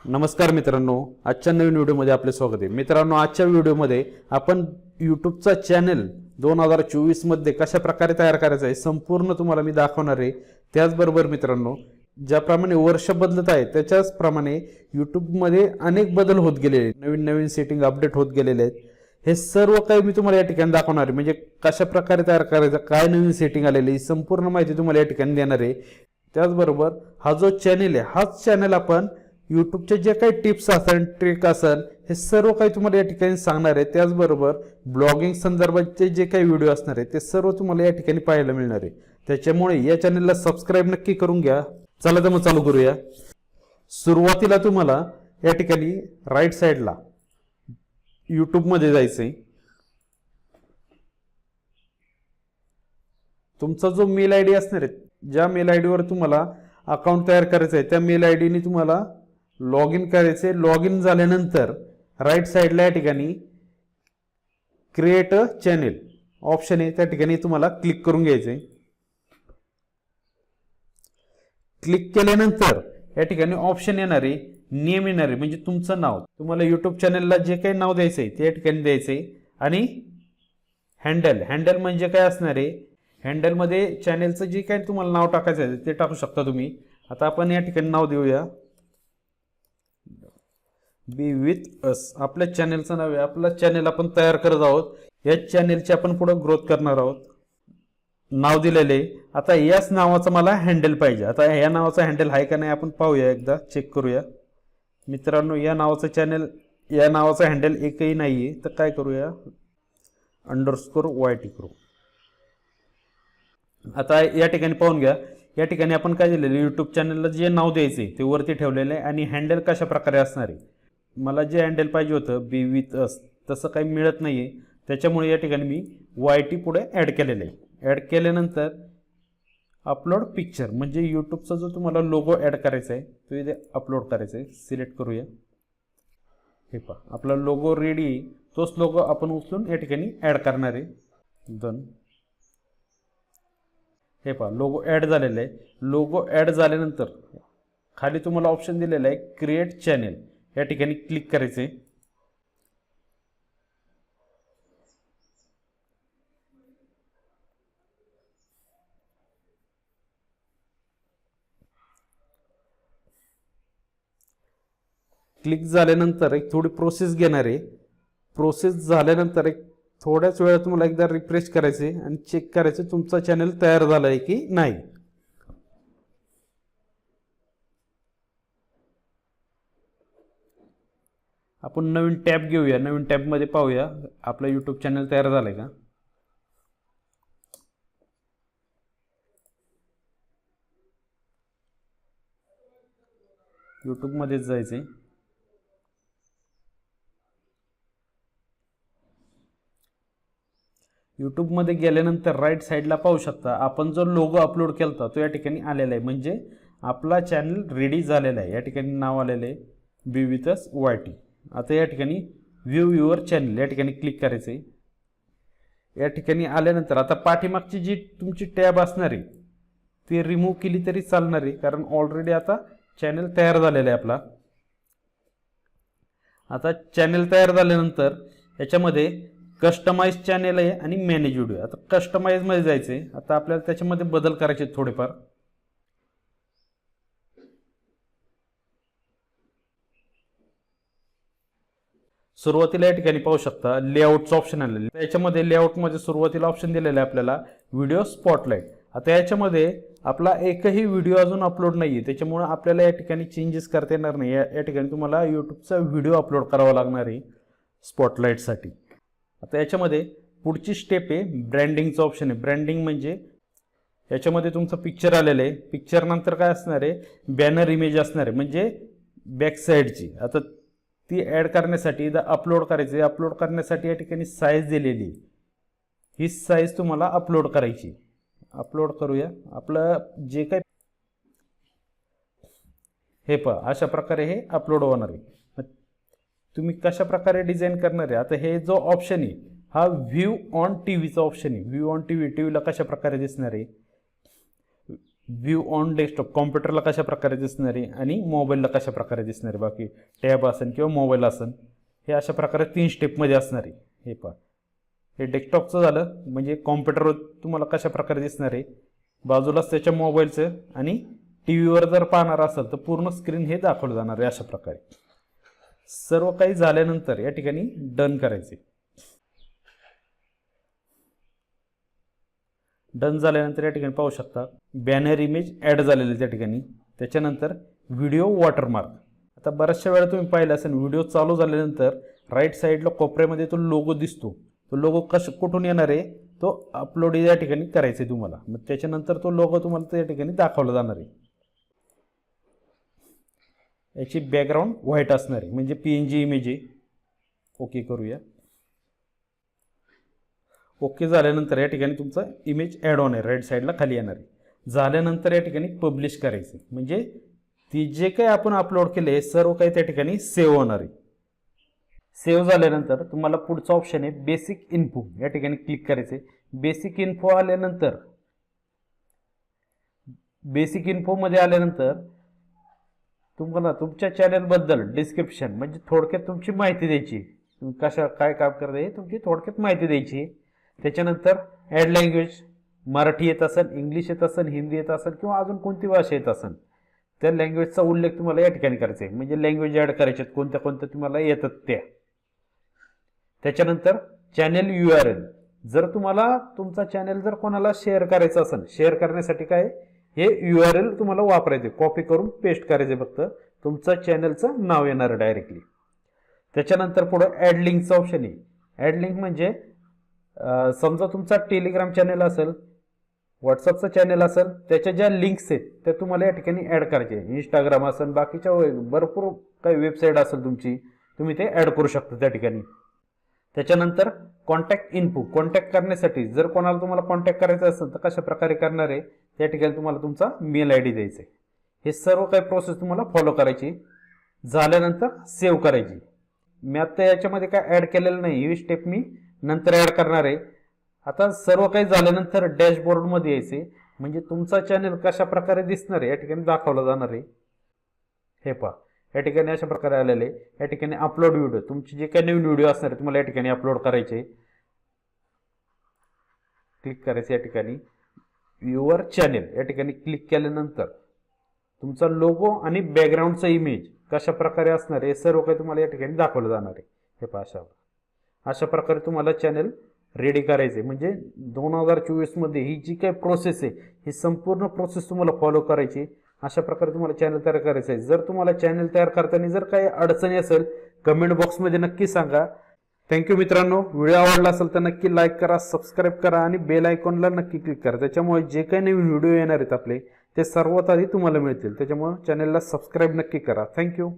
नमस्कार मित्रांनो, आजच्या नवीन व्हिडिओमध्ये आपले स्वागत आहे. मित्रांनो, आजच्या व्हिडिओमध्ये आपण यूट्यूबचा चॅनल 2024 मध्ये कशा प्रकारे तयार करायचा आहे संपूर्ण तुम्हाला मी दाखवणार आहे. त्याचबरोबर मित्रांनो, ज्याप्रमाणे वर्ष बदलत आहे त्याच्याचप्रमाणे यूट्यूबमध्ये अनेक बदल होत गेलेले आहेत, नवीन नवीन सेटिंग अपडेट होत गेलेले आहेत. हे सर्व काही मी तुम्हाला या ठिकाणी दाखवणार आहे. म्हणजे कशा प्रकारे तयार करायचं, काय नवीन सेटिंग आलेली आहे, संपूर्ण माहिती तुम्हाला या ठिकाणी देणार आहे. त्याचबरोबर हा जो चॅनल आहे, हाच चॅनल आपण यूट्यूबचे जे काही टिप्स असेल, ट्रिक असेल, हे सर्व काही तुम्हाला या ठिकाणी सांगणार आहे. त्याचबरोबर ब्लॉगिंग संदर्भाचे जे काही व्हिडिओ असणार आहे ते सर्व तुम्हाला या ठिकाणी पाहायला मिळणार आहे. त्याच्यामुळे या चॅनलला सबस्क्राईब नक्की करून घ्या. चला तर मग चालू करूया. सुरुवातीला तुम्हाला या ठिकाणी राईट साईडला यूट्यूबमध्ये जायचंय. तुमचा जो मेल आय डी असणार आहे, ज्या मेल आय डीवर तुम्हाला अकाउंट तयार करायचं आहे त्या मेल आय डीने तुम्हाला लॉग इन करायचे. लॉग इन झाल्यानंतर राईट साईडला या ठिकाणी क्रिएट अ चॅनेल ऑप्शन आहे, त्या ठिकाणी तुम्हाला क्लिक करून घ्यायचे. क्लिक केल्यानंतर या ठिकाणी ऑप्शन येणार आहे, नेम येणार आहे, म्हणजे तुमचं नाव. तुम्हाला यूट्यूब चॅनलला जे काही नाव द्यायचं आहे ते या ठिकाणी द्यायचंय. आणि हँडल, हँडल म्हणजे काय असणार आहे, हँडलमध्ये चॅनलचं जे काही तुम्हाला नाव टाकायचं आहे ते टाकू शकता तुम्ही. आता आपण या ठिकाणी नाव देऊया बी विथ अस. आपल्या चॅनलचं नाव आहे, आपलं चॅनल आपण तयार करत आहोत. या चॅनलची आपण पुढे ग्रोथ करणार आहोत. नाव दिलेले. आता याच नावाचं मला हँडल पाहिजे. आता या नावाचा हँडल आहे का नाही आपण पाहूया, एकदा चेक करूया. मित्रांनो, या नावाचं चॅनल, या नावाचा हँडल एकही नाहीये, तर काय करूया, अंडरस्कोर YT करू. आता या ठिकाणी पाहून घ्या, या ठिकाणी आपण काय दिलेलं, यूट्यूब चॅनलला जे नाव द्यायचे ते वरती ठेवलेलं आहे. आणि हँडल कशा प्रकारे असणार आहे, मला जे हँडल पाहिजे होतं बी विथ अस, तसं काही मिळत नाहीये. त्याच्यामुळे या ठिकाणी मी YT पुढे ॲड केलेलं आहे. ॲड केल्यानंतर अपलोड पिक्चर, म्हणजे यूट्यूबचा जो तुम्हाला लोगो ॲड करायचा आहे तो इथे अपलोड करायचा आहे. सिलेक्ट करूया. हे पहा, आपला लोगो रेडी आहे. तोच लोगो आपण उचलून या ठिकाणी ॲड करणार आहे. डन. हे पहा, लोगो ॲड झालेला आहे. लोगो ॲड झाल्यानंतर खाली तुम्हाला ऑप्शन दिलेला आहे क्रिएट चॅनेल, या ठिकाणी क्लिक करायचे. क्लिक झाल्यानंतर एक थोडी प्रोसेस घेणार आहे. प्रोसेस झाल्यानंतर एक थोड्याच वेळात तुम्हाला एकदा रिफ्रेश करायचे आणि चेक करायचे तुमचा चॅनल तयार झाला आहे की नाही. आपण नवीन टॅब घेऊया. नवीन टॅबमध्ये पाहूया आपला यूट्यूब चॅनल तयार झालाय का. यूट्यूबमध्येच जायचंय. यूट्यूबमध्ये गेल्यानंतर राईट साईडला पाहू शकता आपण जो लोगो अपलोड केला होता तो या ठिकाणी आलेला आहे. म्हणजे आपला चॅनल रेडी झालेला आहे. या ठिकाणी नाव आलेलं आहे बी विथ अस YT. आता या ठिकाणी व्ह्यू युअर चॅनल, या ठिकाणी क्लिक करायचं आहे. या ठिकाणी आल्यानंतर आता पाठीमागची जी तुमची टॅब असणार आहे ती रिमूव्ह केली तरी चालणार आहे, कारण ऑलरेडी आता चॅनल तयार झालेला आहे आपला. आता चॅनल तयार झाल्यानंतर याच्यामध्ये कस्टमाइज चॅनल आहे आणि मॅनेज व्हिडिओ. आता कस्टमाइजमध्ये जायचं आहे. आता आपल्याला त्याच्यामध्ये बदल करायचे थोडेफार. सुरुवातीला या ठिकाणी पाहू शकता लेआउटचं ऑप्शन आलेलं आहे. याच्यामध्ये लेआउटमध्ये सुरुवातीला ऑप्शन दिलेलं आहे आपल्याला व्हिडिओ स्पॉटलाइट. आता याच्यामध्ये आपला एकही व्हिडिओ अजून अपलोड नाही आहे, त्याच्यामुळे आपल्याला या ठिकाणी चेंजेस करता येणार नाही. या ठिकाणी तुम्हाला यूट्यूबचा व्हिडिओ अपलोड करावा लागणार आहे स्पॉटलाइटसाठी. आता याच्यामध्ये पुढची स्टेप आहे ब्रँडिंगचं ऑप्शन आहे. ब्रँडिंग म्हणजे याच्यामध्ये तुमचं पिक्चर आलेलं आहे. पिक्चर नंतर काय असणार आहे, बॅनर इमेज असणार आहे, म्हणजे बॅक साईडची. आता ती ॲड करण्यासाठी अपलोड करायची. अपलोड करण्यासाठी या ठिकाणी साईज दिलेली, ही साईज तुम्हाला अपलोड करायची. अपलोड करूया. आपलं जे काही हे पहा, अशा प्रकारे हे अपलोड होणार आहे. तुम्ही कशा प्रकारे डिझाईन करणार आहे, आता हे जो ऑप्शन आहे हा व्ह्यू ऑन टीव्हीचा ऑप्शन आहे. व्ह्यू ऑन टीव्हीला कशा प्रकारे दिसणार आहे, व्ह्यू ऑन डेस्कटॉप कॉम्प्युटरला कशा प्रकारे दिसणार आहे आणि मोबाईलला कशा प्रकारे दिसणार आहे, बाकी टॅब असेल किंवा मोबाईल असेल, हे अशा प्रकारे 3 स्टेपमध्ये असणार आहे. हे पहा, हे डेस्कटॉपचं झालं. म्हणजे कॉम्प्युटरवर तुम्हाला कशा प्रकारे दिसणार आहे, बाजूलाच त्याच्या मोबाईलचं, आणि टी व्हीवर जर पाहणार असेल तर पूर्ण स्क्रीन हे दाखवलं जाणार आहे अशा प्रकारे. सर्व काही झाल्यानंतर या ठिकाणी डन करायचे. डन झाल्यानंतर या ठिकाणी पाहू शकता बॅनर इमेज ॲड झालेलं आहे त्या ठिकाणी. त्याच्यानंतर व्हिडिओ वॉटरमार्क. आता बऱ्याचशा वेळा तुम्ही पाहिलं असेल, व्हिडिओ चालू झाल्यानंतर राईट साईडला कोपऱ्यामध्ये तो लोगो दिसतो. तो लोगो कुठून येणार आहे, तो अपलोड या ठिकाणी करायचा आहे तुम्हाला. मग त्याच्यानंतर तो लोगो तुम्हाला त्या ठिकाणी दाखवला जाणार आहे. याची बॅकग्राऊंड व्हाईट असणार आहे, म्हणजे PNG इमेज आहे. ओके करूया. ओके झाल्यानंतर या ठिकाणी तुमचा इमेज ॲड होणार आहे, राईट साईडला खाली येणार आहे. झाल्यानंतर या ठिकाणी पब्लिश करायचे, म्हणजे ती जे काही आपण अपलोड केले सर्व काही त्या ठिकाणी सेव्ह होणार आहे. सेव्ह झाल्यानंतर तुम्हाला पुढचा ऑप्शन आहे बेसिक इन्फो, या ठिकाणी क्लिक करायचे. बेसिक इन्फो आल्यानंतर, बेसिक इन्फोमध्ये आल्यानंतर तुम्हाला तुमच्या चॅनलबद्दल डिस्क्रिप्शन, म्हणजे थोडक्यात तुमची माहिती द्यायची, तुम्ही कशा काय काम करता हे तुमची थोडक्यात माहिती द्यायची. त्याच्यानंतर ॲड लँग्वेज, मराठी येत असेल, इंग्लिश येत असेल, हिंदी येत असेल किंवा अजून कोणती भाषा येत असेल त्या लँग्वेजचा उल्लेख तुम्हाला या ठिकाणी करायचा आहे. म्हणजे लँग्वेज ॲड करायचे कोणत्या कोणत्या तुम्हाला येतात त्या. त्याच्यानंतर चॅनल URL, जर तुम्हाला तुमचा चॅनल जर कोणाला शेअर करायचा असेल, शेअर करण्यासाठी काय हे URL तुम्हाला वापरायचे, कॉपी करून पेस्ट करायचे, फक्त तुमचं चॅनलचं नाव येणार डायरेक्टली. त्याच्यानंतर पुढं ॲड लिंकचं ऑप्शन आहे. ॲड लिंक म्हणजे समजा तुमचा टेलिग्राम चॅनल असेल, व्हॉट्सअपचा चॅनल असेल, त्याच्या ज्या लिंक्स आहेत त्या तुम्हाला या ठिकाणी ॲड करायचे. इंस्टाग्राम असेल, बाकीच्या भरपूर काही वेबसाईट असेल तुमची, तुम्ही ते ॲड करू शकता त्या ठिकाणी. त्याच्यानंतर कॉन्टॅक्ट इन्फो, कॉन्टॅक्ट करण्यासाठी जर कोणाला तुम्हाला कॉन्टॅक्ट करायचं असेल तर कशा प्रकारे करणार आहे, त्या ठिकाणी तुम्हाला तुमचा मेल ID द्यायचा आहे. हे सर्व काही प्रोसेस तुम्हाला फॉलो करायची. झाल्यानंतर सेव्ह करायची. मी आत्ता याच्यामध्ये काय ॲड केलेलं नाही, ही स्टेप मी नंतर ॲड करणार आहे. आता सर्व काही झाल्यानंतर डॅशबोर्डमध्ये यायचे, म्हणजे तुमचा चॅनल कशा प्रकारे दिसणार आहे या ठिकाणी दाखवलं जाणार आहे. हे पहा, या ठिकाणी अशा प्रकारे आलेले. या ठिकाणी अपलोड व्हिडिओ, तुमचे जे काही नवीन व्हिडिओ असणार आहे तुम्हाला या ठिकाणी अपलोड करायचे. क्लिक करायचे या ठिकाणी युअर चॅनल, या ठिकाणी क्लिक केल्यानंतर तुमचा लोगो आणि बॅकग्राऊंडचा इमेज कशा प्रकारे असणार आहे सर्व काही तुम्हाला या ठिकाणी दाखवलं जाणार आहे. हे पहा, अशा प्रकारे तुम्हाला चॅनल रेडी करायचे. म्हणजे 2024 मध्ये ही जी काही प्रोसेस आहे ही संपूर्ण प्रोसेस तुम्हाला फॉलो करायची. अशा प्रकारे तुम्हाला चॅनल तयार करायचं आहे. जर तुम्हाला चॅनल तयार करताना जर काही अडचणी असेल कमेंट बॉक्समध्ये नक्की सांगा. थँक्यू मित्रांनो. व्हिडिओ आवडला असेल तर नक्की लाईक करा, सबस्क्राईब करा आणि बेल आयकॉनला नक्की क्लिक करा. त्याच्यामुळे जे काही नवीन व्हिडिओ येणार आहेत आपले ते सर्वात आधी तुम्हाला मिळतील. त्याच्यामुळे चॅनलला सबस्क्राईब नक्की करा. थँक्यू.